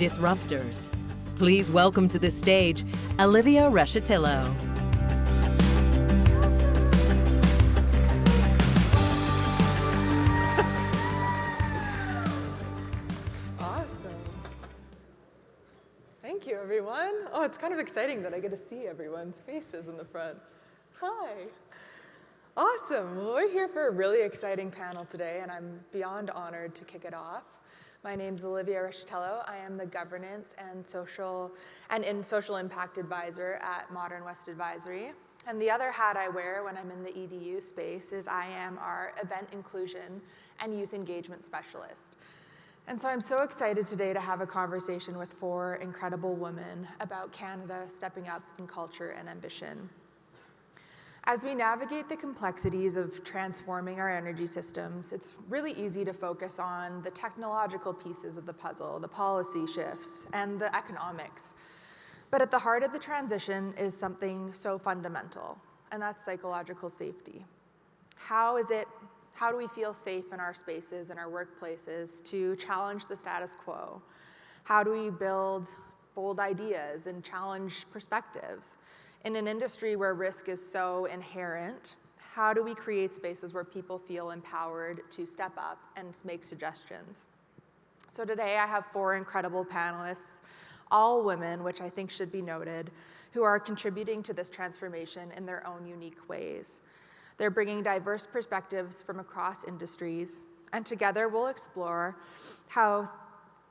Disruptors. Please welcome to the stage, Olivia Reshetylo. Thank you, everyone. Oh, it's kind of exciting that I get to see everyone's faces in the front. Hi. Awesome. Well, we're here for a really exciting panel today, and I'm beyond honored to kick it off. My name's Olivia Reshetylo. I am the Governance and Social Impact Advisor at Modern West Advisory. And the other hat I wear when I'm in the EDU space is I am our Event Inclusion and Youth Engagement Specialist. And so I'm so excited today to have a conversation with 4 incredible women about Canada stepping up in culture and ambition. As we navigate the complexities of transforming our energy systems, it's really easy to focus on the technological pieces of the puzzle, the policy shifts, and the economics. But at the heart of the transition is something so fundamental, and that's psychological safety. How do we feel safe in our spaces and our workplaces to challenge the status quo? How do we build bold ideas and challenge perspectives? In an industry where risk is so inherent, how do we create spaces where people feel empowered to step up and make suggestions? So today I have 4 incredible panelists, all women, which I think should be noted, who are contributing to this transformation in their own unique ways. They're bringing diverse perspectives from across industries, and together we'll explore how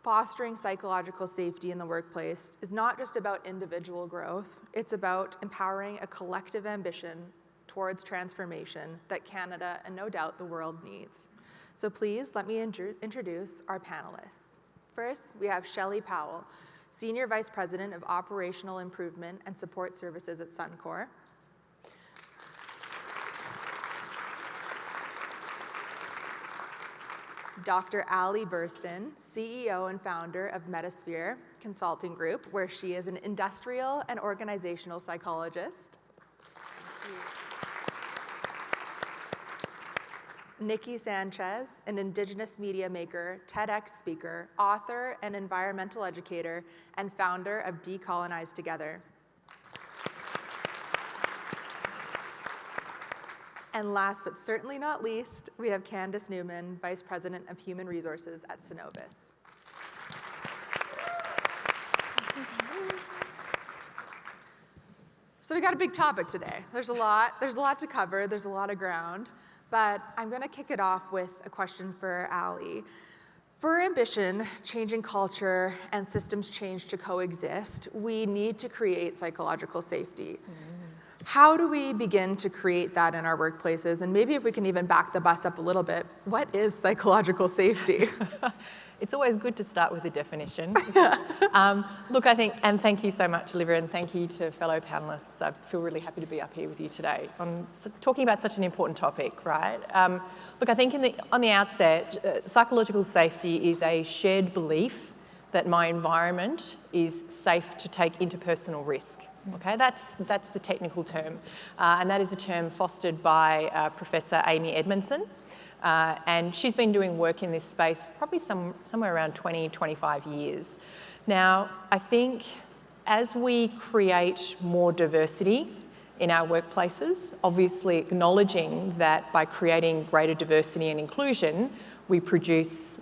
fostering psychological safety in the workplace is not just about individual growth, it's about empowering a collective ambition towards transformation that Canada and no doubt the world needs. So please let me introduce our panelists. First, we have Shelley Powell, Senior Vice President of Operational Improvement and Support Services at Suncor. Dr. Ali Burston, CEO and founder of Metasphere Consulting Group, where she is an industrial and organizational psychologist. Nikki Sanchez, an Indigenous media maker, TEDx speaker, author, and environmental educator, and founder of Decolonize Together. And last but certainly not least, we have Candace Newman, Vice President of Human Resources at Cenovus. So we got a big topic today. There's a lot to cover, there's a lot of ground, but I'm gonna kick it off with a question for Ali. For ambition, changing culture, and systems change to coexist, we need to create psychological safety. How do we begin to create that in our workplaces? And maybe if we can even back the bus up a little bit, what is psychological safety? It's always good to start with a definition. Look, I think, and thank you so much, Olivia, and thank you to fellow panelists. I feel really happy to be up here with you today on talking about such an important topic, right? Look, I think on the outset, psychological safety is a shared belief that my environment is safe to take interpersonal risk. Okay, that's the technical term, and that is a term fostered by Professor Amy Edmondson, and she's been doing work in this space probably somewhere around 25 years. Now, I think as we create more diversity in our workplaces, obviously acknowledging that by creating greater diversity and inclusion, we produce,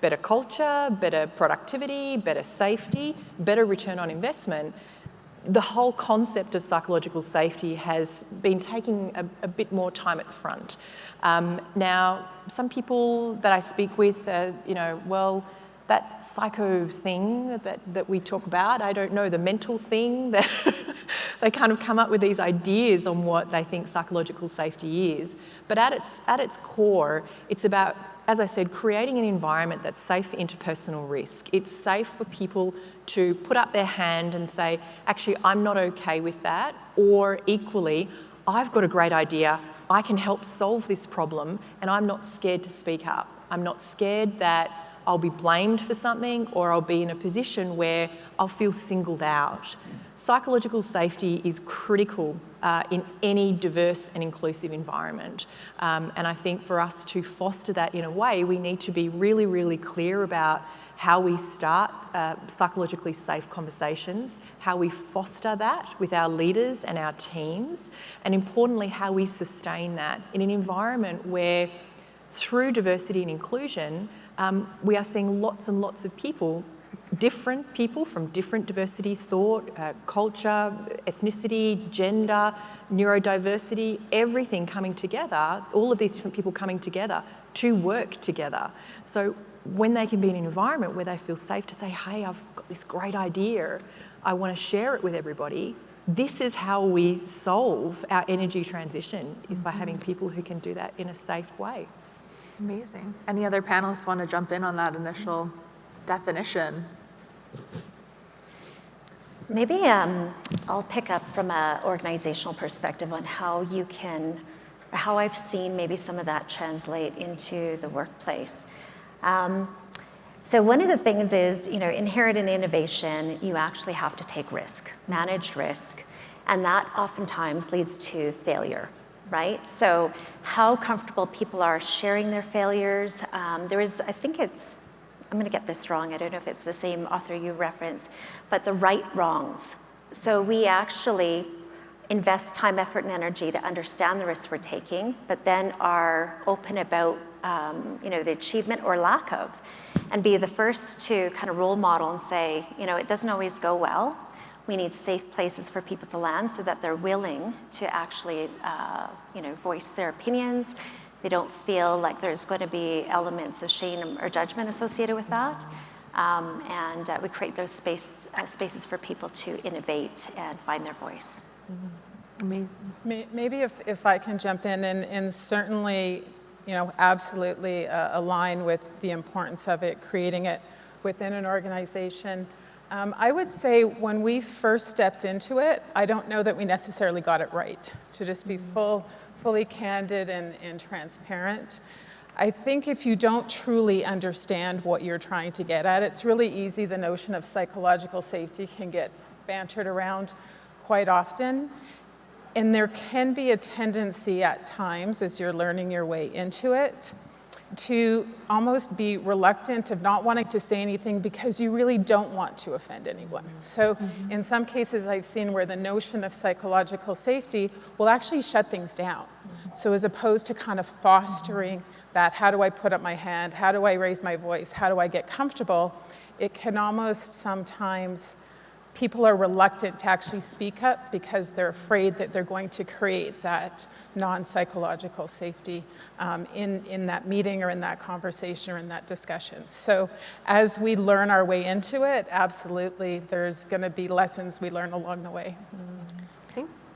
better culture, better productivity, better safety, better return on investment. The whole concept of psychological safety has been taking a bit more time at the front. Now, some people that I speak with, well, that psycho thing that we talk about, I don't know, the mental thing, that they kind of come up with these ideas on what they think psychological safety is. But at its core, it's about, as I said, creating an environment that's safe for interpersonal risk. It's safe for people to put up their hand and say, actually, I'm not okay with that, or equally, I've got a great idea, I can help solve this problem, and I'm not scared to speak up. I'm not scared that I'll be blamed for something, or I'll be in a position where I'll feel singled out. Psychological safety is critical in any diverse and inclusive environment. And I think for us to foster that in a way, we need to be really, really clear about how we start psychologically safe conversations, how we foster that with our leaders and our teams, and importantly, how we sustain that in an environment where, through diversity and inclusion, we are seeing lots and lots of people, different people from different diversity, thought, culture, ethnicity, gender, neurodiversity, everything coming together, all of these different people coming together to work together. So when they can be in an environment where they feel safe to say, hey, I've got this great idea, I want to share it with everybody, this is how we solve our energy transition, is by having people who can do that in a safe way. Amazing. Any other panelists want to jump in on that initial definition? Maybe I'll pick up from an organizational perspective on how you can, or how I've seen maybe some of that translate into the workplace. So one of the things is, inherent in innovation, you actually have to take risk, managed risk, and that oftentimes leads to failure, right? So how comfortable people are sharing their failures. There is, I think it's, I'm gonna get this wrong, I don't know if it's the same author you referenced, but the right wrongs. So we actually invest time, effort, and energy to understand the risks we're taking, but then are open about the achievement or lack of, and be the first to kind of role model and say, it doesn't always go well. We need safe places for people to land so that they're willing to actually, voice their opinions. They don't feel like there's going to be elements of shame or judgment associated with that. And we create those spaces for people to innovate and find their voice. Amazing. Maybe if I can jump in and certainly, absolutely align with the importance of it, creating it within an organization. I would say when we first stepped into it, I don't know that we necessarily got it right, to just be fully candid and transparent. I think if you don't truly understand what you're trying to get at, it's really easy. The notion of psychological safety can get bantered around quite often. And there can be a tendency at times, as you're learning your way into it, to almost be reluctant of not wanting to say anything because you really don't want to offend anyone. So in some cases I've seen where the notion of psychological safety will actually shut things down. So as opposed to kind of fostering that, how do I put up my hand, how do I raise my voice, how do I get comfortable, it can almost sometimes, people are reluctant to actually speak up because they're afraid that they're going to create that non-psychological safety in that meeting or in that conversation or in that discussion. So as we learn our way into it, absolutely, there's going to be lessons we learn along the way.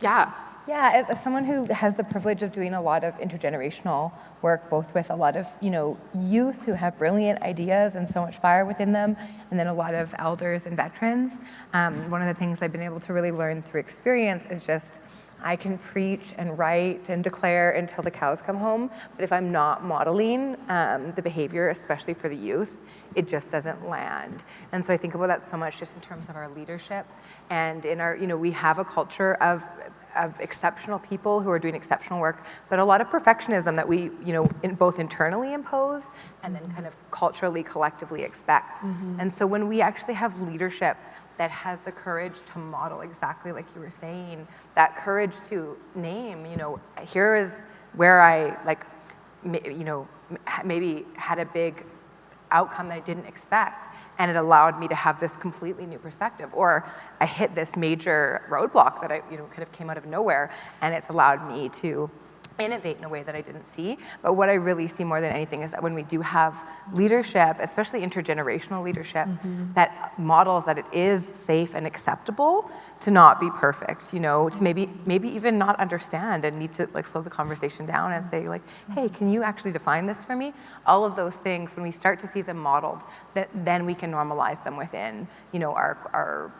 Yeah. Yeah, as someone who has the privilege of doing a lot of intergenerational work, both with a lot of youth who have brilliant ideas and so much fire within them, and then a lot of elders and veterans, one of the things I've been able to really learn through experience is just I can preach and write and declare until the cows come home, but if I'm not modeling the behavior, especially for the youth, it just doesn't land. And so I think about that so much just in terms of our leadership, and in our, we have a culture of exceptional people who are doing exceptional work, but a lot of perfectionism that we, both internally impose and then kind of culturally, collectively expect. And so when we actually have leadership that has the courage to model exactly like you were saying, that courage to name, here is where I maybe had a big outcome that I didn't expect, and it allowed me to have this completely new perspective. Or I hit this major roadblock that I kind of came out of nowhere, and it's allowed me to innovate in a way that I didn't see. But what I really see more than anything is that when we do have leadership, especially intergenerational leadership, that models that it is safe and acceptable to not be perfect, to maybe even not understand and need to slow the conversation down and say hey, can you actually define this for me? All of those things, when we start to see them modeled, then we can normalize them within, our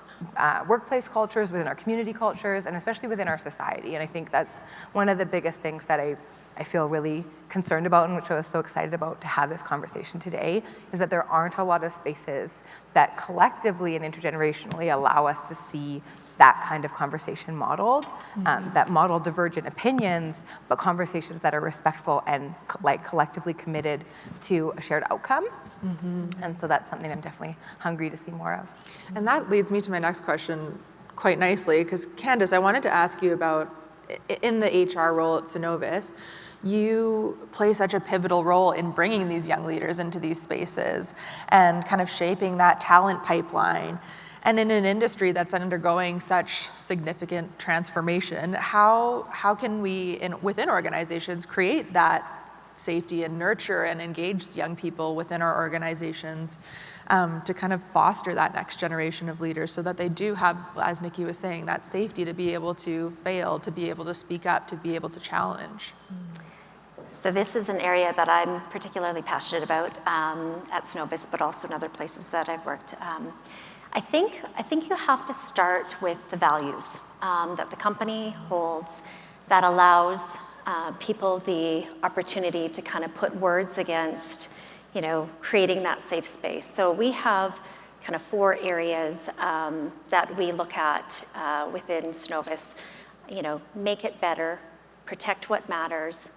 workplace cultures, within our community cultures, and especially within our society. And I think that's one of the biggest things that I feel really concerned about, and which I was so excited about to have this conversation today, is that there aren't a lot of spaces that collectively and intergenerationally allow us to see that kind of conversation modeled, that model divergent opinions, but conversations that are respectful and like collectively committed to a shared outcome. And so that's something I'm definitely hungry to see more of. And that leads me to my next question quite nicely, because Candace, I wanted to ask you about, in the HR role at Synovus, you play such a pivotal role in bringing these young leaders into these spaces and kind of shaping that talent pipeline. And in an industry that's undergoing such significant transformation, how can we, within organizations, create that safety and nurture and engage young people within our organizations to kind of foster that next generation of leaders so that they do have, as Nikki was saying, that safety to be able to fail, to be able to speak up, to be able to challenge? So this is an area that I'm particularly passionate about at Synovus, but also in other places that I've worked. I think you have to start with the values that the company holds that allows people the opportunity to kind of put words against, creating that safe space. So we have kind of 4 areas that we look at within Synovus. Make it better, protect what matters,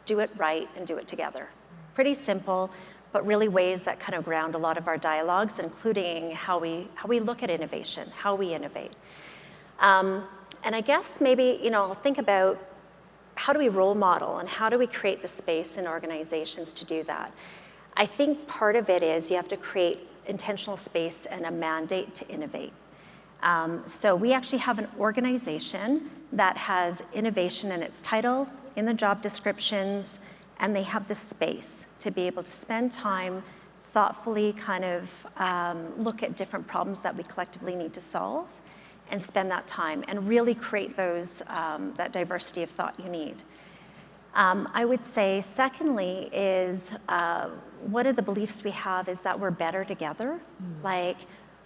do it right, and do it together. Pretty simple, but really ways that kind of ground a lot of our dialogues, including how we look at innovation, how we innovate. And I guess maybe, I'll think about how do we role model and how do we create the space in organizations to do that? I think part of it is you have to create intentional space and a mandate to innovate. So we actually have an organization that has innovation in its title, in the job descriptions, and they have the space to be able to spend time thoughtfully kind of look at different problems that we collectively need to solve and spend that time and really create those, that diversity of thought you need. I would say secondly is one of the beliefs we have is that we're better together. Like,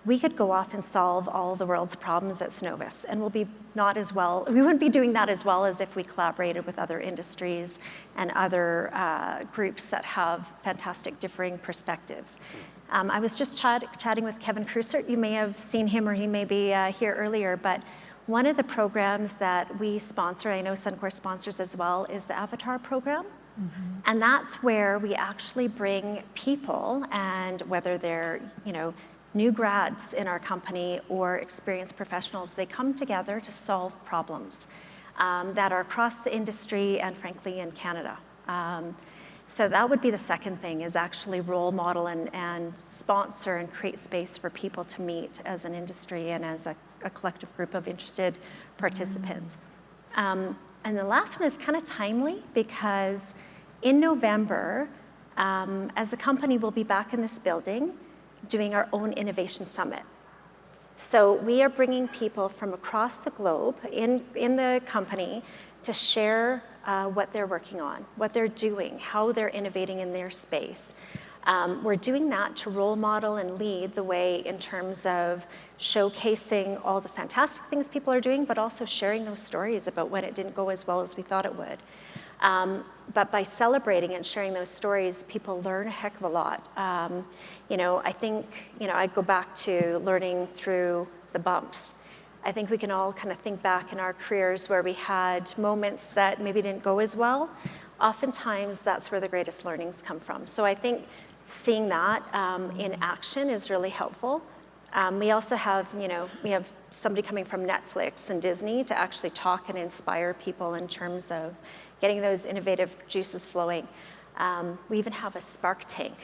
we could go off and solve all the world's problems at Synovus, and we wouldn't be doing that as well as if we collaborated with other industries and other groups that have fantastic differing perspectives. I was just chatting with Kevin Krusert. You may have seen him, or he may be here earlier, but one of the programs that we sponsor, I know Suncor sponsors as well, is the Avatar program. And that's where we actually bring people, and whether they're, new grads in our company or experienced professionals, they come together to solve problems that are across the industry and frankly in Canada. So that would be the second thing, is actually role model and sponsor and create space for people to meet as an industry and as a collective group of interested participants. And the last one is kind of timely because in November, as a company, we'll be back in this building doing our own innovation summit. So we are bringing people from across the globe in the company to share what they're working on, what they're doing, how they're innovating in their space. We're doing that to role model and lead the way in terms of showcasing all the fantastic things people are doing, but also sharing those stories about when it didn't go as well as we thought it would. But by celebrating and sharing those stories, people learn a heck of a lot. I think, I go back to learning through the bumps. I think we can all kind of think back in our careers where we had moments that maybe didn't go as well. Oftentimes, that's where the greatest learnings come from. So I think seeing that in action is really helpful. We also have, we have somebody coming from Netflix and Disney to actually talk and inspire people in terms of getting those innovative juices flowing. We even have a spark tank.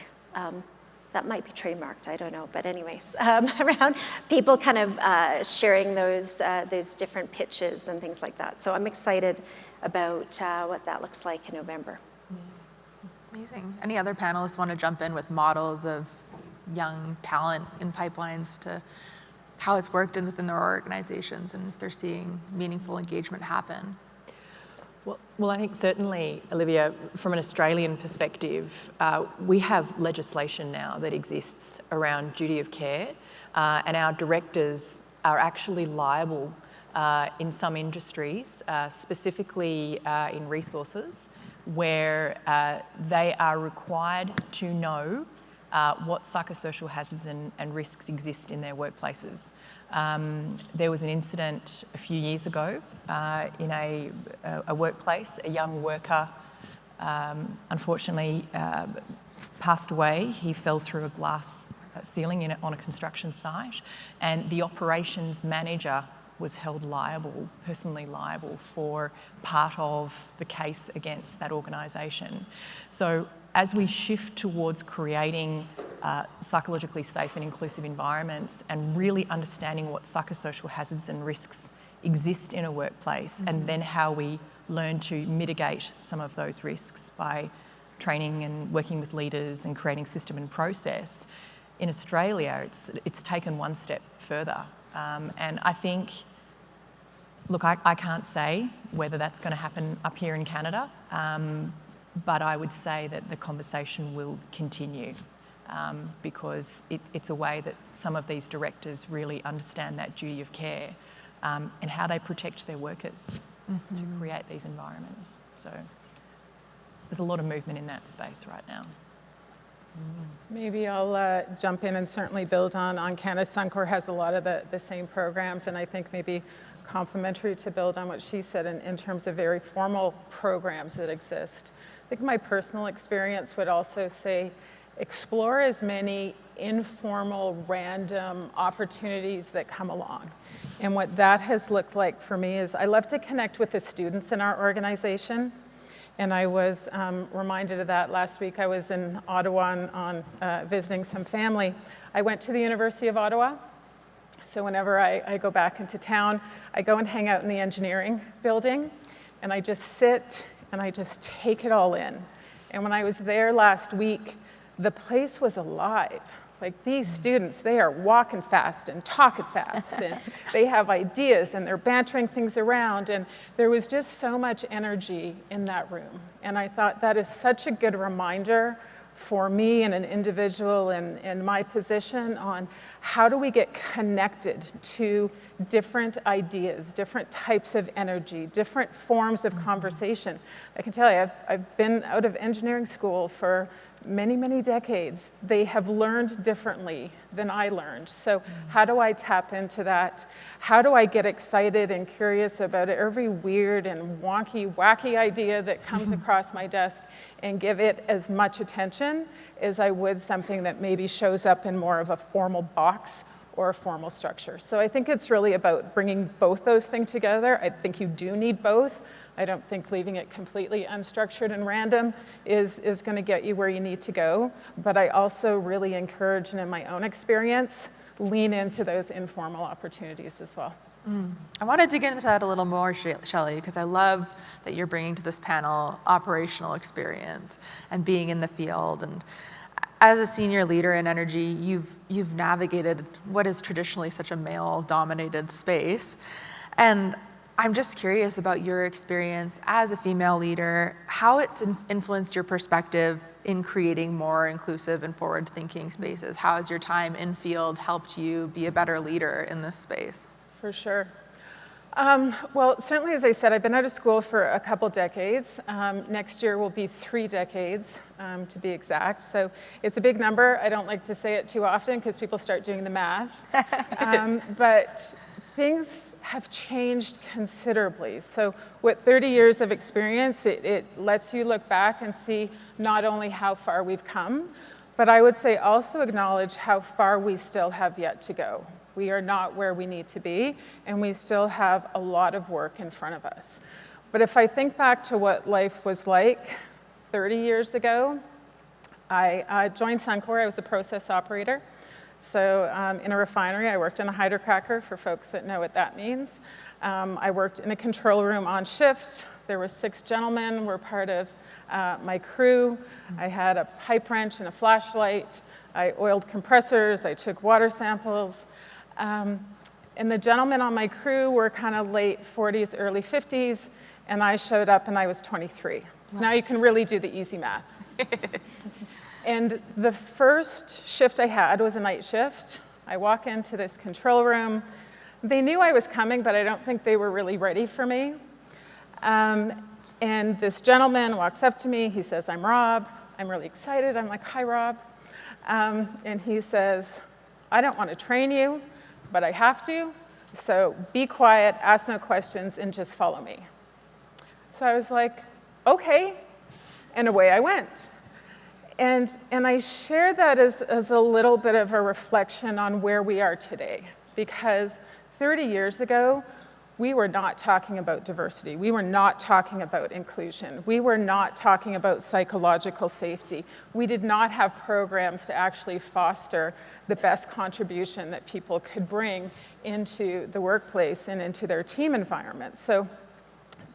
That might be trademarked, I don't know, but anyways, around people kind of sharing those different pitches and things like that. So I'm excited about what that looks like in November. Amazing. Any other panelists want to jump in with models of young talent in pipelines to how it's worked within their organizations and if they're seeing meaningful engagement happen? Well, I think certainly, Olivia, from an Australian perspective, we have legislation now that exists around duty of care, and our directors are actually liable in some industries, specifically in resources, where they are required to know what psychosocial hazards and risks exist in their workplaces. There was an incident a few years ago in a workplace. A young worker unfortunately passed away. He fell through a glass ceiling on a construction site, and the operations manager was held liable, personally liable, for part of the case against that organisation. So as we shift towards creating psychologically safe and inclusive environments and really understanding what psychosocial hazards and risks exist in a workplace, and then how we learn to mitigate some of those risks by training and working with leaders and creating system and process, in Australia it's taken one step further. And I think, look, I can't say whether that's going to happen up here in Canada, but I would say that the conversation will continue because it's a way that some of these directors really understand that duty of care and how they protect their workers to create these environments. So there's a lot of movement in that space right now. Maybe I'll jump in and certainly build on Candace. Suncor has a lot of the same programs, and I think maybe complementary to build on what she said in terms of very formal programs that exist. I think my personal experience would also say explore as many informal, random opportunities that come along. And what that has looked like for me is I love to connect with the students in our organization. And I was reminded of that last week. I was in Ottawa on visiting some family. I went to the University of Ottawa. So whenever I go back into town, I go and hang out in the engineering building, and I just sit and I just take it all in. And when I was there last week, the place was alive. Like, these students, they are walking fast and talking fast, and they have ideas, and they're bantering things around, and there was just so much energy in that room. And I thought that is such a good reminder for me and an individual in my position on how do we get connected to different ideas, different types of energy, different forms of conversation. I can tell you, I've been out of engineering school for many, many decades. They have learned differently than I learned. So how do I tap into that? How do I get excited and curious about every weird and wonky, wacky idea that comes across my desk and give it as much attention as I would something that maybe shows up in more of a formal box or a formal structure? So I think it's really about bringing both those things together. I think you do need both. I don't think leaving it completely unstructured and random is going to get you where you need to go. But I also really encourage, and in my own experience, lean into those informal opportunities as well. I want to dig into that a little more, Shelley, because I love that you're bringing to this panel operational experience and being in the field. And as a senior leader in energy, you've navigated what is traditionally such a male-dominated space. And I'm just curious about your experience as a female leader, how it's influenced your perspective in creating more inclusive and forward-thinking spaces. How has your time in field helped you be a better leader in this space? For sure. Well, certainly, as I said, I've been out of school for a couple decades. Next year will be 3 decades, to be exact. So it's a big number. I don't like to say it too often because people start doing the math. But things have changed considerably. So with 30 years of experience, it lets you look back and see not only how far we've come, but I would say also acknowledge how far we still have yet to go. We are not where we need to be, and we still have a lot of work in front of us. But if I think back to what life was like 30 years ago, I joined Suncor. I was a process operator. So in a refinery, I worked in a hydrocracker, for folks that know what that means. I worked in a control room on shift. There were 6 gentlemen, were part of my crew. I had a pipe wrench and a flashlight. I oiled compressors. I took water samples. And the gentlemen on my crew were kind of late 40s, early 50s, and I showed up and I was 23. So now you can really do the easy math. And the first shift I had was a night shift. I walk into this control room. They knew I was coming, but I don't think they were really ready for me. And this gentleman walks up to me. He says, "I'm Rob." I'm really excited. I'm like, "Hi, Rob." And he says, I don't want to train you, but I have to. So be quiet, ask no questions, and just follow me. So I was like, okay. And away I went. And I share that as a little bit of a reflection on where we are today. Because 30 years ago, we were not talking about diversity. We were not talking about inclusion. We were not talking about psychological safety. We did not have programs to actually foster the best contribution that people could bring into the workplace and into their team environment. So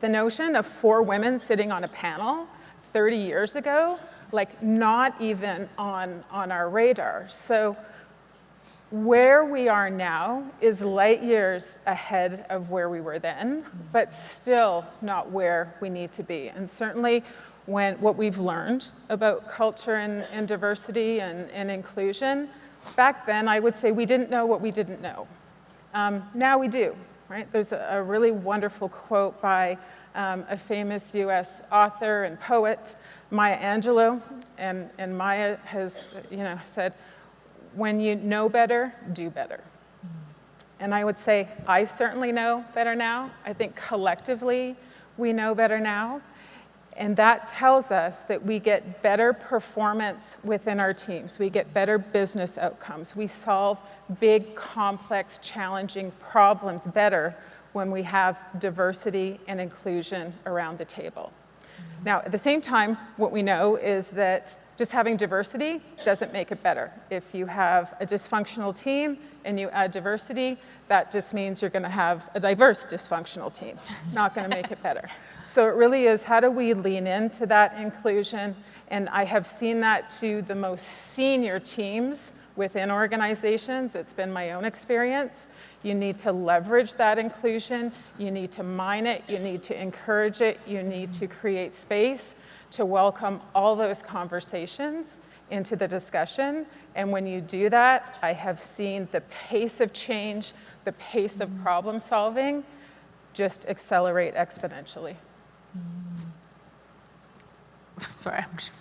the notion of 4 women sitting on a panel 30 years ago, like not even on our radar. So where we are now is light years ahead of where we were then, but still not where we need to be. And certainly what we've learned about culture and diversity and inclusion, back then I would say we didn't know what we didn't know. Now we do, right? There's a really wonderful quote by a famous US author and poet, Maya Angelou, and Maya has said, when you know better, do better. And I would say, I certainly know better now. I think collectively, we know better now. And that tells us that we get better performance within our teams. We get better business outcomes. We solve big, complex, challenging problems better when we have diversity and inclusion around the table. Now, at the same time, what we know is that just having diversity doesn't make it better. If you have a dysfunctional team and you add diversity, that just means you're going to have a diverse dysfunctional team. It's not going to make it better. So it really is, how do we lean into that inclusion? And I have seen that to the most senior teams within organizations. It's been my own experience. You need to leverage that inclusion. You need to mine it. You need to encourage it. You need to create space to welcome all those conversations into the discussion. And when you do that, I have seen the pace of change, the pace of problem solving just accelerate exponentially. Sorry, I'm just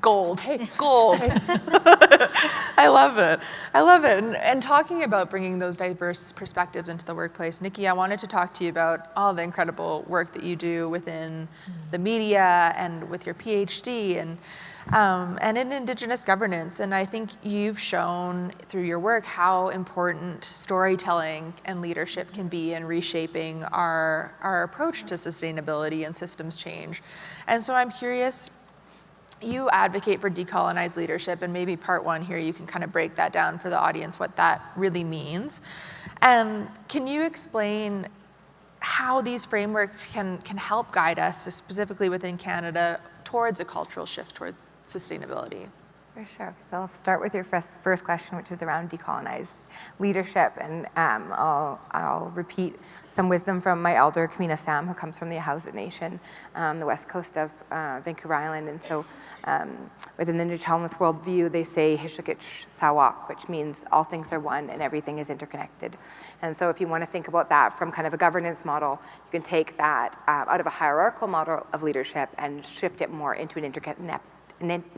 gold. Gold. I love it. I love it. And talking about bringing those diverse perspectives into the workplace, Nikki, I wanted to talk to you about all the incredible work that you do within the media and with your PhD and in Indigenous governance. And I think you've shown through your work how important storytelling and leadership can be in reshaping our approach to sustainability and systems change. And so I'm curious, you advocate for decolonized leadership, and maybe part 1 here, you can kind of break that down for the audience, what that really means. And can you explain how these frameworks can help guide us, specifically within Canada, towards a cultural shift towards sustainability? For sure. So I'll start with your first question, which is around decolonized leadership. And I'll repeat some wisdom from my elder, Kamina Sam, who comes from the Ahousaht Nation, the west coast of Vancouver Island. And so within the New Chalmers worldview, they say Hishikich Sawak, which means all things are one and everything is interconnected. And so if you want to think about that from kind of a governance model, you can take that out of a hierarchical model of leadership and shift it more into an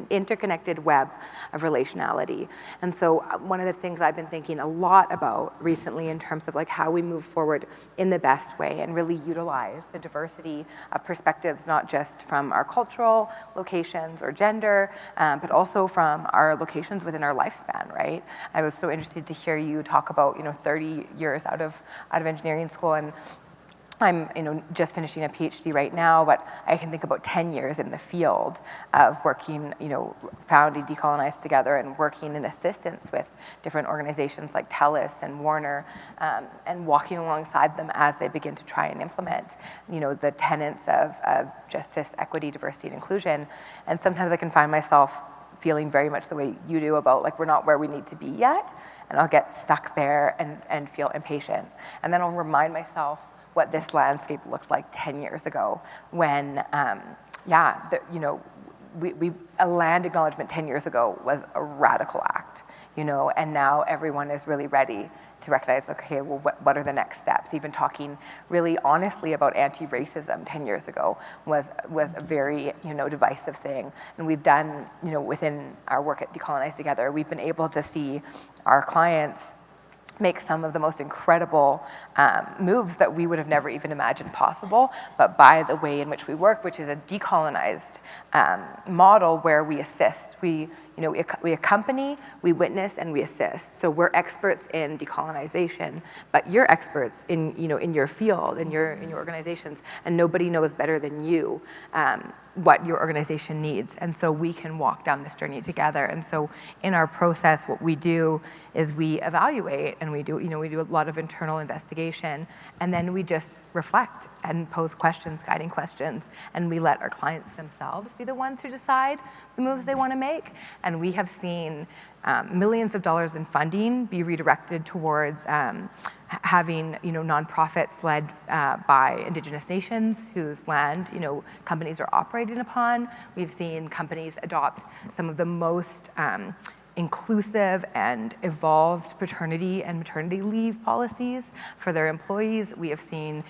interconnected web of relationality. And so one of the things I've been thinking a lot about recently in terms of like how we move forward in the best way and really utilize the diversity of perspectives, not just from our cultural locations or gender, but also from our locations within our lifespan, right? I was so interested to hear you talk about, 30 years out of engineering school, and I'm just finishing a PhD right now, but I can think about 10 years in the field of working, founding Decolonize Together and working in assistance with different organizations like TELUS and Warner, and walking alongside them as they begin to try and implement, the tenets of justice, equity, diversity, and inclusion. And sometimes I can find myself feeling very much the way you do about like, we're not where we need to be yet, and I'll get stuck there and feel impatient. And then I'll remind myself what this landscape looked like 10 years ago when, a land acknowledgement 10 years ago was a radical act, and now everyone is really ready to recognize, okay, well, what are the next steps? Even talking really honestly about anti-racism 10 years ago was a very, divisive thing. And we've done, within our work at Decolonize Together, we've been able to see our clients make some of the most incredible moves that we would have never even imagined possible, but by the way in which we work, which is a decolonized model where we assist. We accompany, we witness, and we assist. So we're experts in decolonization, but you're experts in your field, in your organizations, and nobody knows better than you what your organization needs. And so we can walk down this journey together. And so in our process, what we do is we evaluate, and we do a lot of internal investigation, and then we just reflect and pose questions, guiding questions, and we let our clients themselves be the ones who decide the moves they want to make. And we have seen millions of dollars in funding be redirected towards having nonprofits led by Indigenous nations whose land companies are operating upon. We've seen companies adopt some of the most inclusive and evolved paternity and maternity leave policies for their employees. We have seen,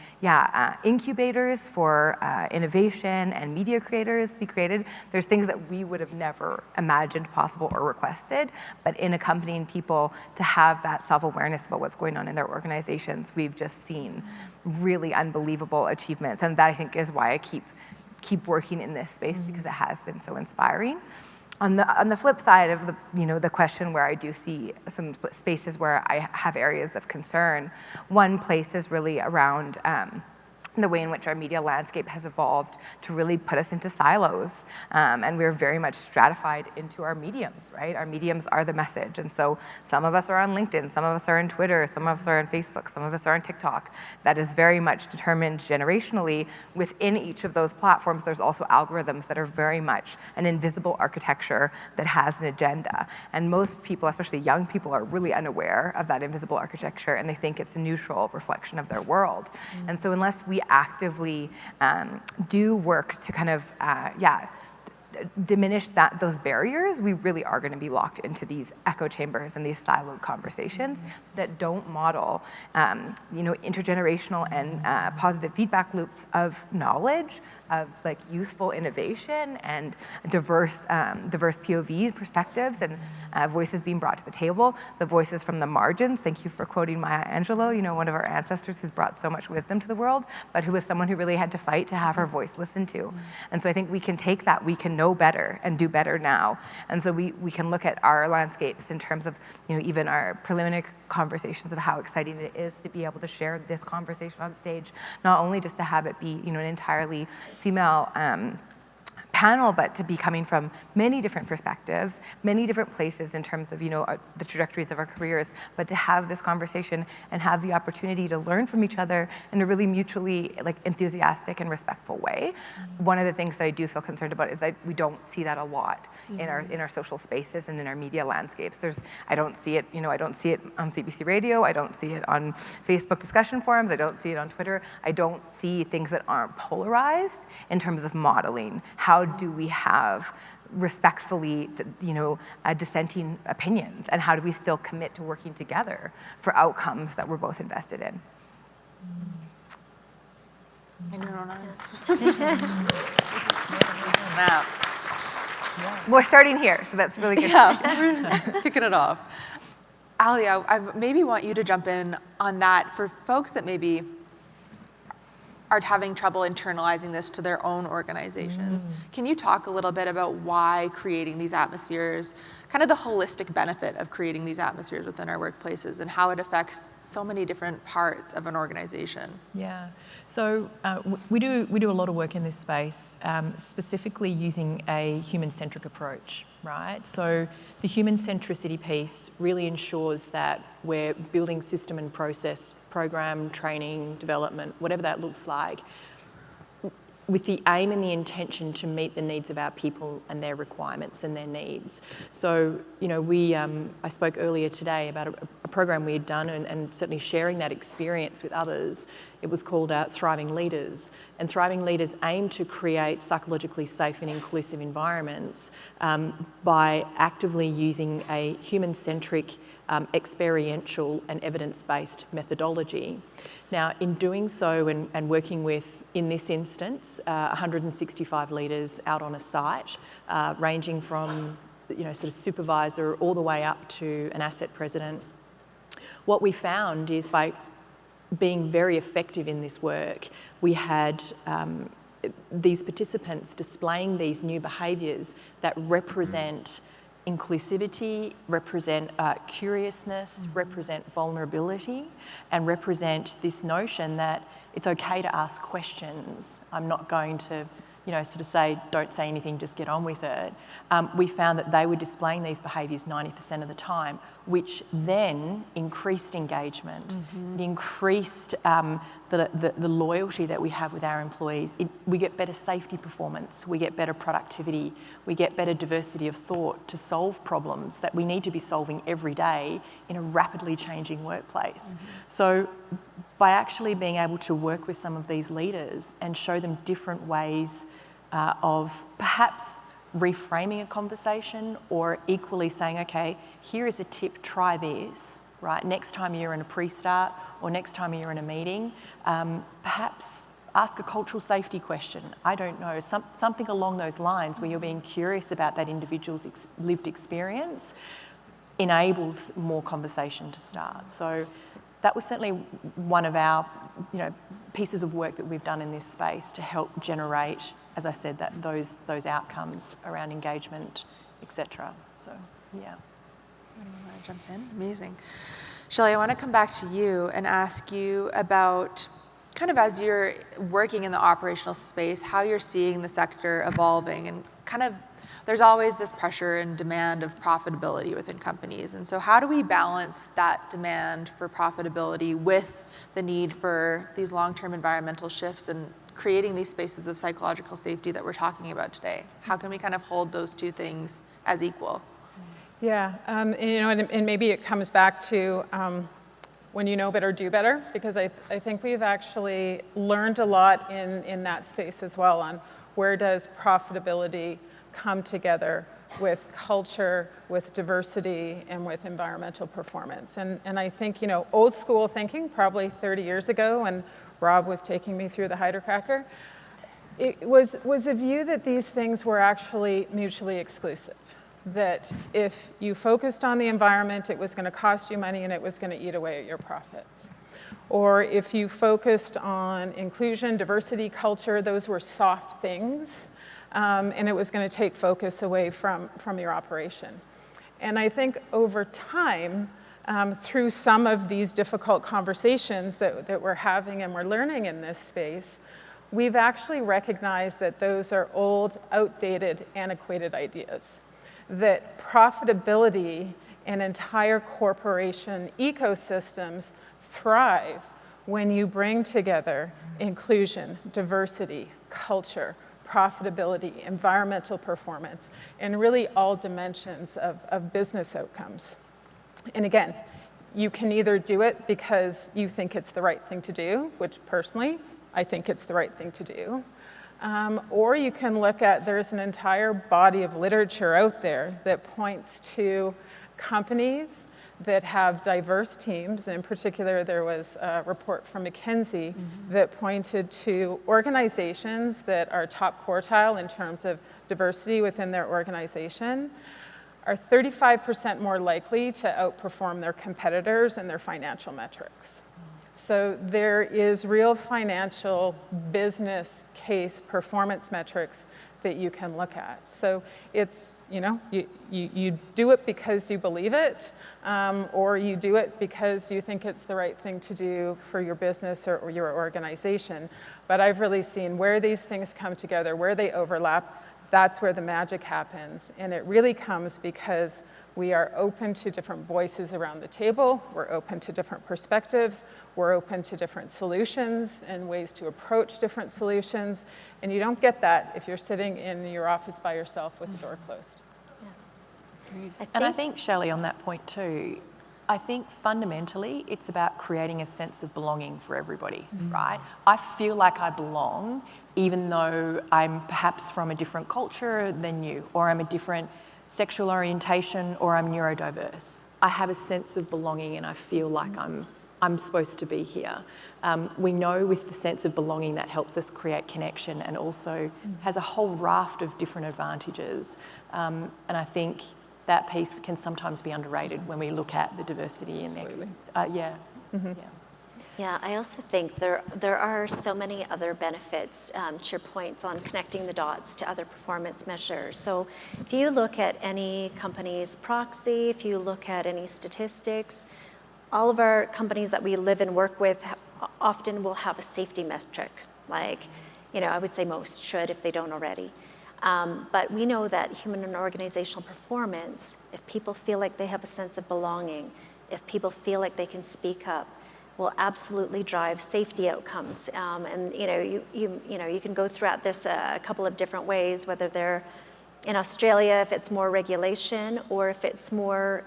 incubators for innovation and media creators be created. There's things that we would have never imagined possible or requested, but in accompanying people to have that self-awareness about what's going on in their organizations, we've just seen really unbelievable achievements. And that, I think, is why I keep working in this space, because it has been so inspiring. On the flip side of the question, where I do see some spaces where I have areas of concern, one place is really around the way in which our media landscape has evolved to really put us into silos. And we're very much stratified into our mediums, right? Our mediums are the message. And so some of us are on LinkedIn, some of us are on Twitter, some of us are on Facebook, some of us are on TikTok. That is very much determined generationally. Within each of those platforms, there's also algorithms that are very much an invisible architecture that has an agenda. And most people, especially young people, are really unaware of that invisible architecture, and they think it's a neutral reflection of their world. And so unless we actively do work to kind of, diminish those barriers, we really are going to be locked into these echo chambers and these siloed conversations that don't model, intergenerational and positive feedback loops of knowledge, of like youthful innovation and diverse POV perspectives and voices being brought to the table, the voices from the margins. Thank you for quoting Maya Angelou, one of our ancestors who's brought so much wisdom to the world, but who was someone who really had to fight to have her voice listened to. And so I think we can take that, we can know better and do better now. And so we can look at our landscapes in terms of, even our preliminary conversations of how exciting it is to be able to share this conversation on stage, not only just to have it be, an entirely female panel, but to be coming from many different perspectives, many different places in terms of, the trajectories of our careers, but to have this conversation and have the opportunity to learn from each other in a really mutually enthusiastic and respectful way. One of the things that I do feel concerned about is that we don't see that a lot in our social spaces and in our media landscapes. I don't see it, I don't see it on CBC Radio, I don't see it on Facebook discussion forums, I don't see it on Twitter. I don't see things that aren't polarized in terms of modeling. How do we have respectfully, dissenting opinions, and how do we still commit to working together for outcomes that we're both invested in? We're starting here, so that's really good. Yeah, we're kicking it off. Ali, I maybe want you to jump in on that for folks that maybe are having trouble internalizing this to their own organizations. Can you talk a little bit about why creating these atmospheres, kind of the holistic benefit of creating these atmospheres within our workplaces and how it affects so many different parts of an organization? Yeah, so we do a lot of work in this space, specifically using a human-centric approach, right? So the human centricity piece really ensures that we're building system and process, program, training, development, whatever that looks like, with the aim and the intention to meet the needs of our people and their requirements and their needs. So, I spoke earlier today about a program we had done, and certainly sharing that experience with others. It was called Thriving Leaders. And Thriving Leaders aim to create psychologically safe and inclusive environments by actively using a human-centric, experiential and evidence-based methodology. Now, in doing so and working with, in this instance, 165 leaders out on a site, ranging from sort of supervisor all the way up to an asset president, what we found is by being very effective in this work, we had these participants displaying these new behaviours that represent inclusivity, represent curiousness, represent vulnerability, and represent this notion that it's okay to ask questions. I'm not going to sort of say, don't say anything, just get on with it. We found that they were displaying these behaviours 90% of the time, which then increased engagement. It increased the loyalty that we have with our employees. We get better safety performance, we get better productivity, we get better diversity of thought to solve problems that we need to be solving every day in a rapidly changing workplace. So by actually being able to work with some of these leaders and show them different ways of perhaps reframing a conversation, or equally saying, okay, here is a tip, try this, right? Next time you're in a pre-start or next time you're in a meeting, perhaps ask a cultural safety question. I don't know, something along those lines where you're being curious about that individual's lived experience enables more conversation to start. So that was certainly one of our pieces of work that we've done in this space to help generate, as I said, that those outcomes around engagement, etc. So, yeah. I want to jump in. Amazing. Shelley, I want to come back to you and ask you about, kind of as you're working in the operational space, how you're seeing the sector evolving, and kind of there's always this pressure and demand of profitability within companies. And so how do we balance that demand for profitability with the need for these long-term environmental shifts and creating these spaces of psychological safety that we're talking about today? How can we kind of hold those two things as equal? Yeah, and maybe it comes back to when you know better, do better, because I think we've actually learned a lot in that space as well on where does profitability come together with culture, with diversity, and with environmental performance. And I think, old school thinking, probably 30 years ago when Rob was taking me through the hydrocracker, it was a view that these things were actually mutually exclusive. That if you focused on the environment, it was going to cost you money and it was going to eat away at your profits. Or if you focused on inclusion, diversity, culture, those were soft things. And it was going to take focus away from your operation. And I think over time, through some of these difficult conversations that we're having and we're learning in this space, we've actually recognized that those are old, outdated, antiquated ideas. That profitability and entire corporation ecosystems thrive when you bring together inclusion, diversity, culture, profitability, environmental performance, and really all dimensions of business outcomes. And again, you can either do it because you think it's the right thing to do, which personally, I think it's the right thing to do, or you can look at, there's an entire body of literature out there that points to companies that have diverse teams. In particular, there was a report from McKinsey that pointed to organizations that are top quartile in terms of diversity within their organization are 35% more likely to outperform their competitors in their financial metrics. So there is real financial business case performance metrics that you can look at. So it's, you do it because you believe it, or you do it because you think it's the right thing to do for your business or your organization. But I've really seen where these things come together, where they overlap, that's where the magic happens. And it really comes because we are open to different voices around the table, we're open to different perspectives, we're open to different solutions and ways to approach different solutions. And you don't get that if you're sitting in your office by yourself with the door closed. And I think, Shelley, on that point too, I think fundamentally it's about creating a sense of belonging for everybody, right? I feel like I belong even though I'm perhaps from a different culture than you, or I'm a different sexual orientation, or I'm neurodiverse. I have a sense of belonging and I feel like I'm supposed to be here. We know with the sense of belonging that helps us create connection and also has a whole raft of different advantages. And I think that piece can sometimes be underrated when we look at the diversity in there. Yeah, I also think there are so many other benefits to your points on connecting the dots to other performance measures. So if you look at any company's proxy, if you look at any statistics, all of our companies that we live and work with often will have a safety metric. Like, I would say most should if they don't already. But we know that human and organizational performance, if people feel like they have a sense of belonging, if people feel like they can speak up, will absolutely drive safety outcomes. And you can go throughout this a couple of different ways, whether they're in Australia, if it's more regulation, or if it's more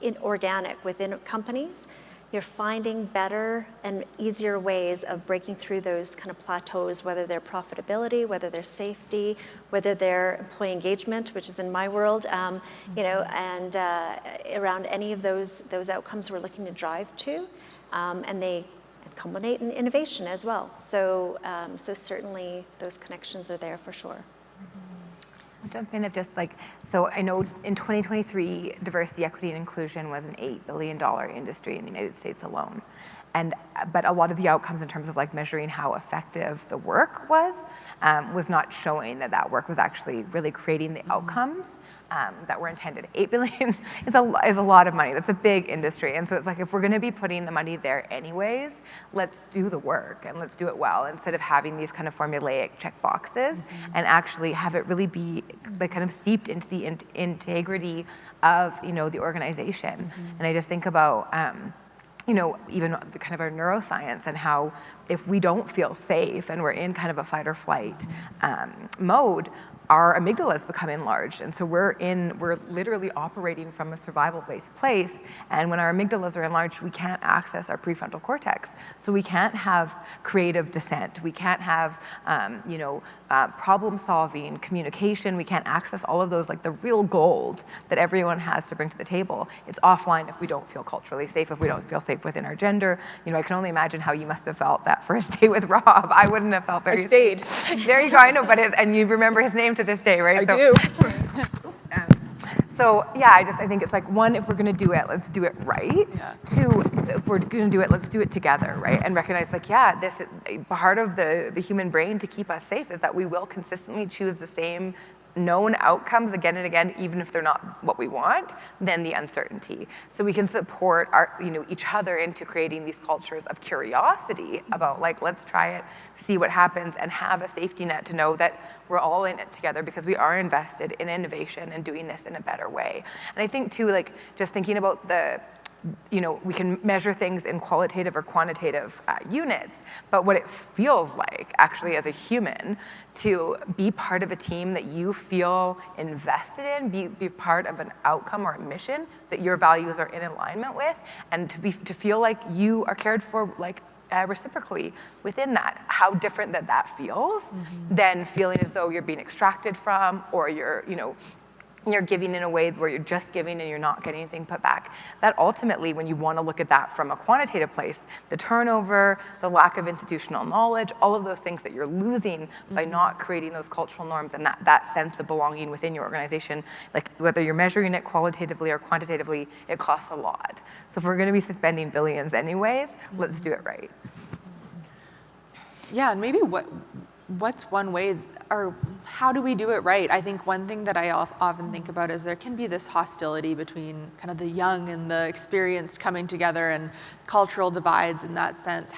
inorganic within companies. You're finding better and easier ways of breaking through those kind of plateaus, whether they're profitability, whether they're safety, whether they're employee engagement, which is in my world, and around any of those outcomes we're looking to drive to, and they culminate in innovation as well. So certainly those connections are there for sure. I'll jump in of just so I know in 2023, diversity, equity, and inclusion was an $8 billion industry in the United States alone. But a lot of the outcomes in terms of measuring how effective the work was not showing that work was actually really creating the outcomes that were intended. 8 billion is a lot of money. That's a big industry. And so it's if we're going to be putting the money there anyways, let's do the work and let's do it well instead of having these kind of formulaic check boxes and actually have it really be kind of seeped into the integrity of the organization. And I just think about even the kind of our neuroscience and how if we don't feel safe and we're in kind of a fight or flight mode, our amygdalas become enlarged. And so we're literally operating from a survival-based place. And when our amygdalas are enlarged, we can't access our prefrontal cortex. So we can't have creative dissent. We can't have, problem solving, communication. We can't access all of those, the real gold that everyone has to bring to the table. It's offline if we don't feel culturally safe, if we don't feel safe within our gender. I can only imagine how you must have felt that first day with Rob. I wouldn't have felt very safe. I stayed. There you go, I know, and you remember his name to this day, right? I do. So yeah, I think it's one, if we're going to do it, let's do it right. Yeah. Two, if we're going to do it, let's do it together, right? And recognize this part of the human brain to keep us safe is that we will consistently choose the same known outcomes again and again, even if they're not what we want, then the uncertainty. So we can support each other into creating these cultures of curiosity about let's try it, see what happens, and have a safety net to know that we're all in it together because we are invested in innovation and doing this in a better way. And I think too, just thinking about we can measure things in qualitative or quantitative units, but what it feels like actually as a human to be part of a team that you feel invested in, be part of an outcome or a mission that your values are in alignment with, and to feel like you are cared for reciprocally within that, how different that feels than feeling as though you're being extracted from, or you're giving in a way where you're just giving and you're not getting anything put back. That ultimately, when you want to look at that from a quantitative place, the turnover, the lack of institutional knowledge, all of those things that you're losing by not creating those cultural norms and that sense of belonging within your organization, whether you're measuring it qualitatively or quantitatively, it costs a lot. So if we're going to be spending billions anyways, let's do it right. Yeah, and maybe what's one way, or how do we do it right? I think one thing that I often think about is there can be this hostility between kind of the young and the experienced coming together and cultural divides in that sense.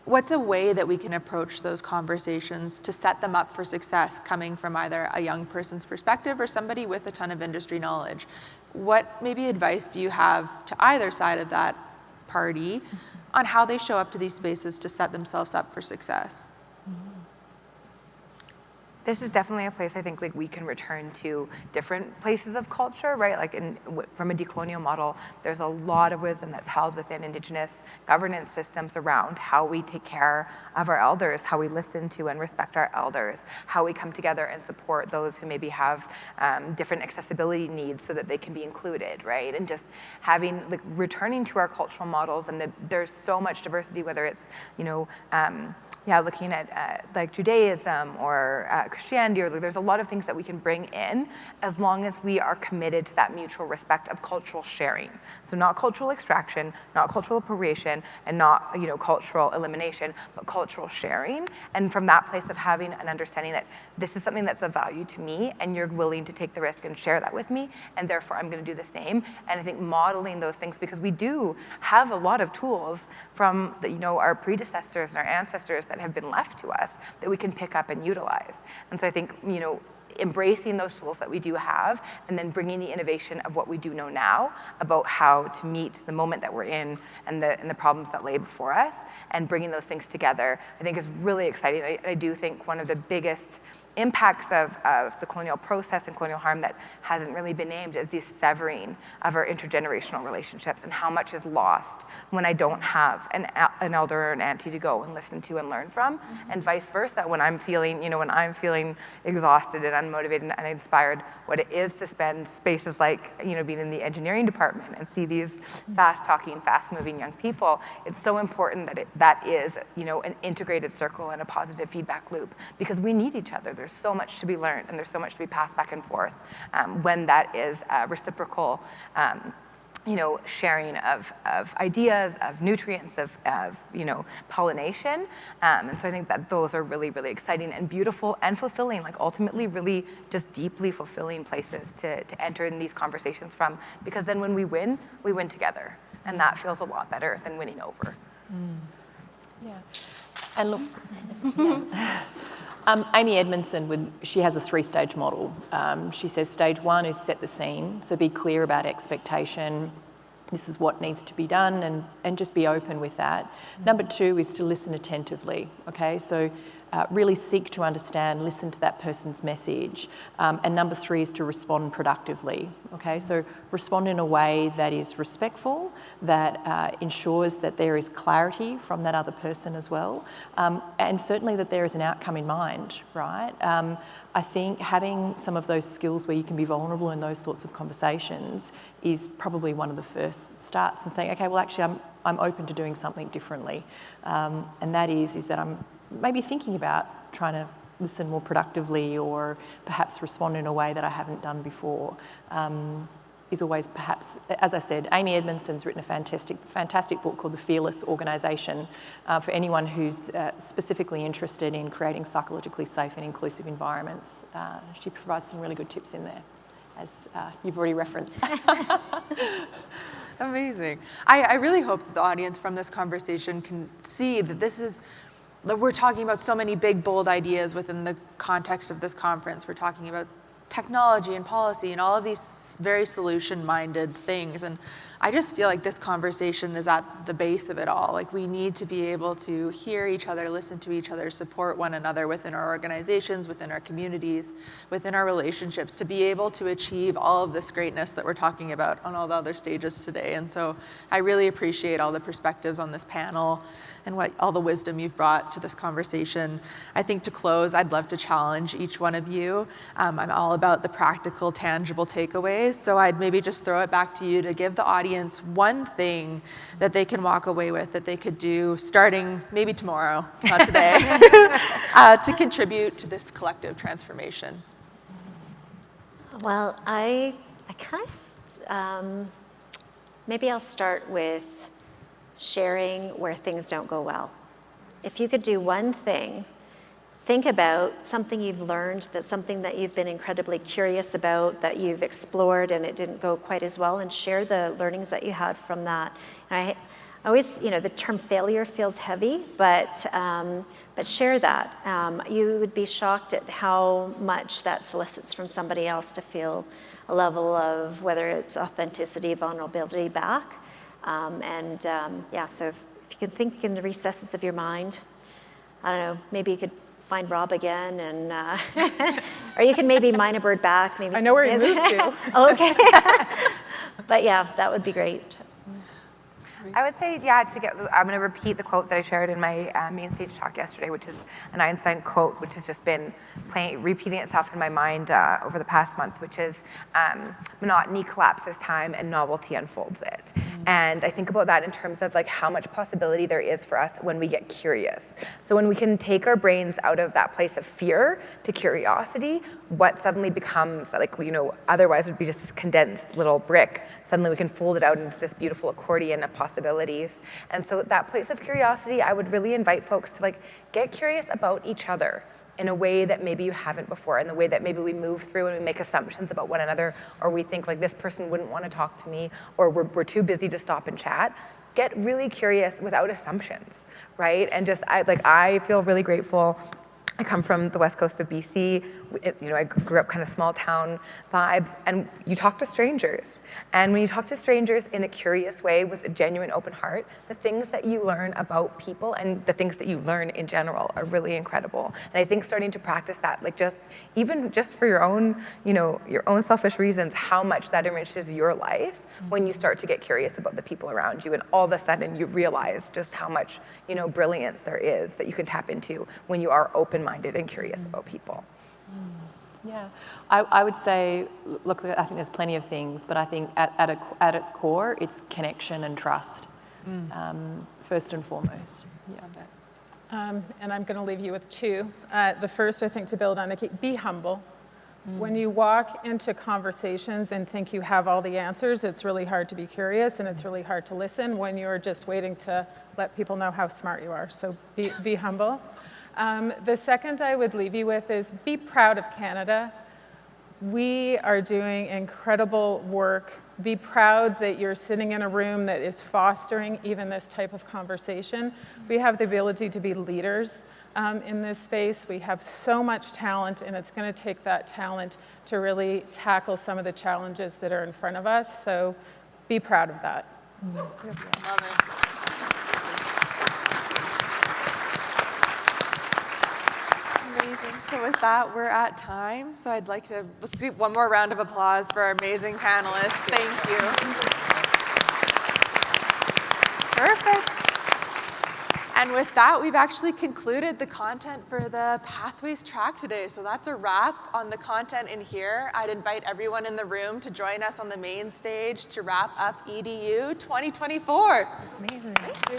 What's a way that we can approach those conversations to set them up for success coming from either a young person's perspective or somebody with a ton of industry knowledge? What maybe advice do you have to either side of that party on how they show up to these spaces to set themselves up for success? this is definitely a place I think like we can return to different places of culture, right? Like from a decolonial model, there's a lot of wisdom that's held within Indigenous governance systems around how we take care of our elders, how we listen to and respect our elders, how we come together and support those who maybe have different accessibility needs so that they can be included, right? And just having, like, returning to our cultural models, and there's so much diversity, whether it's, you know, looking at like Judaism or Christianity, or there's a lot of things that we can bring in as long as we are committed to that mutual respect of cultural sharing. So not cultural extraction, not cultural appropriation, and not, you know, cultural elimination, but cultural sharing. And from that place of having an understanding that this is something that's of value to me, and you're willing to take the risk and share that with me, and therefore I'm going to do the same. And I think modeling those things, because we do have a lot of tools from the, you know, our predecessors and our ancestors that have been left to us that we can pick up and utilize. And so I think, you know, embracing those tools that we do have, and then bringing the innovation of what we do know now about how to meet the moment that we're in and the problems that lay before us, and bringing those things together, I think is really exciting. I do think one of the biggest impacts of the colonial process and colonial harm that hasn't really been named is the severing of our intergenerational relationships, and how much is lost when I don't have an elder or an auntie to go and listen to and learn from, and vice versa. When I'm feeling, you know, when I'm feeling exhausted and unmotivated and uninspired, what it is to spend spaces like, you know, being in the engineering department and see these fast-talking, fast-moving young people, it's so important that that is, you know, an integrated circle and a positive feedback loop, because we need each other. There's so much to be learned, and there's so much to be passed back and forth when that is reciprocal, you know, sharing of ideas, of nutrients, of you know, pollination. And so I think that those are really, really exciting and beautiful and fulfilling, like ultimately really just deeply fulfilling places to enter in these conversations from, because then when we win together. And that feels a lot better than winning over. Yeah. And look, Amy Edmondson, she has a 3-stage model. She says stage 1 is set the scene, so be clear about expectation. This is what needs to be done, and just be open with that. Number 2 is to listen attentively, okay? So really seek to understand, listen to that person's message. And number 3 is to respond productively, okay? So respond in a way that is respectful, that ensures that there is clarity from that other person as well, and certainly that there is an outcome in mind, right? I think having some of those skills where you can be vulnerable in those sorts of conversations is probably one of the first starts, and saying, okay, well actually I'm open to doing something differently. And that is that I'm maybe thinking about trying to listen more productively, or perhaps respond in a way that I haven't done before. Is always perhaps, as I said, Amy Edmondson's written a fantastic book called The Fearless Organisation for anyone who's specifically interested in creating psychologically safe and inclusive environments. She provides some really good tips in there, as you've already referenced. Amazing. I really hope that the audience from this conversation can see that we're talking about so many big, bold ideas within the context of this conference. We're talking about technology and policy and all of these very solution-minded things. And I just feel like this conversation is at the base of it all. Like, we need to be able to hear each other, listen to each other, support one another within our organizations, within our communities, within our relationships, to be able to achieve all of this greatness that we're talking about on all the other stages today. And so I really appreciate all the perspectives on this panel and all the wisdom you've brought to this conversation. I think to close, I'd love to challenge each one of you. I'm all about the practical, tangible takeaways. So I'd maybe just throw it back to you to give the audience one thing that they can walk away with, that they could do starting maybe tomorrow, not today, to contribute to this collective transformation. Well, I kind of, maybe I'll start with sharing where things don't go well. If you could do one thing, think about something you've learned, that's something that you've been incredibly curious about, that you've explored and it didn't go quite as well, and share the learnings that you had from that. And I always, you know, the term failure feels heavy, but share that. You would be shocked at how much that solicits from somebody else to feel a level of, whether it's authenticity, vulnerability back. Yeah, so if you can think in the recesses of your mind, I don't know, maybe you could find Rob again, and or you can maybe mine a bird back. Maybe I know where he moved to. Oh, okay. But yeah, that would be great. I would say, yeah, I'm going to repeat the quote that I shared in my main stage talk yesterday, which is an Einstein quote, which has just been repeating itself in my mind over the past month, which is, monotony collapses time and novelty unfolds it. And I think about that in terms of like how much possibility there is for us when we get curious. So when we can take our brains out of that place of fear to curiosity, what suddenly becomes like, otherwise would be just this condensed little brick. Suddenly we can fold it out into this beautiful accordion of possibilities. And so that place of curiosity, I would really invite folks to like get curious about each other in a way that maybe you haven't before, in the way that maybe we move through and we make assumptions about one another, or we think like this person wouldn't want to talk to me, or we're too busy to stop and chat. Get really curious without assumptions, right? And just, I feel really grateful. I come from the west coast of BC. I grew up kind of small town vibes, and you talk to strangers. And when you talk to strangers in a curious way with a genuine open heart, the things that you learn about people and the things that you learn in general are really incredible. And I think starting to practice that, like even just for your own, your own selfish reasons, how much that enriches your life when you start to get curious about the people around you, and all of a sudden you realize just how much, brilliance there is that you can tap into when you are open-minded and curious about people. Yeah, I would say, look, I think there's plenty of things, but I think at its core, it's connection and trust, first and foremost. Yeah. And I'm going to leave you with two. The first, I think, to build on Nikki, be humble. When you walk into conversations and think you have all the answers, it's really hard to be curious, and it's really hard to listen when you're just waiting to let people know how smart you are. So be humble. The second I would leave you with is be proud of Canada. We are doing incredible work. Be proud that you're sitting in a room that is fostering even this type of conversation. We have the ability to be leaders in this space. We have so much talent, and it's going to take that talent to really tackle some of the challenges that are in front of us. So be proud of that. Love it. Amazing. So with that, we're at time. So let's do one more round of applause for our amazing panelists. Thank you. Perfect. And with that, we've actually concluded the content for the Pathways track today. So that's a wrap on the content in here. I'd invite everyone in the room to join us on the main stage to wrap up EDU 2024. Amazing. Thank you.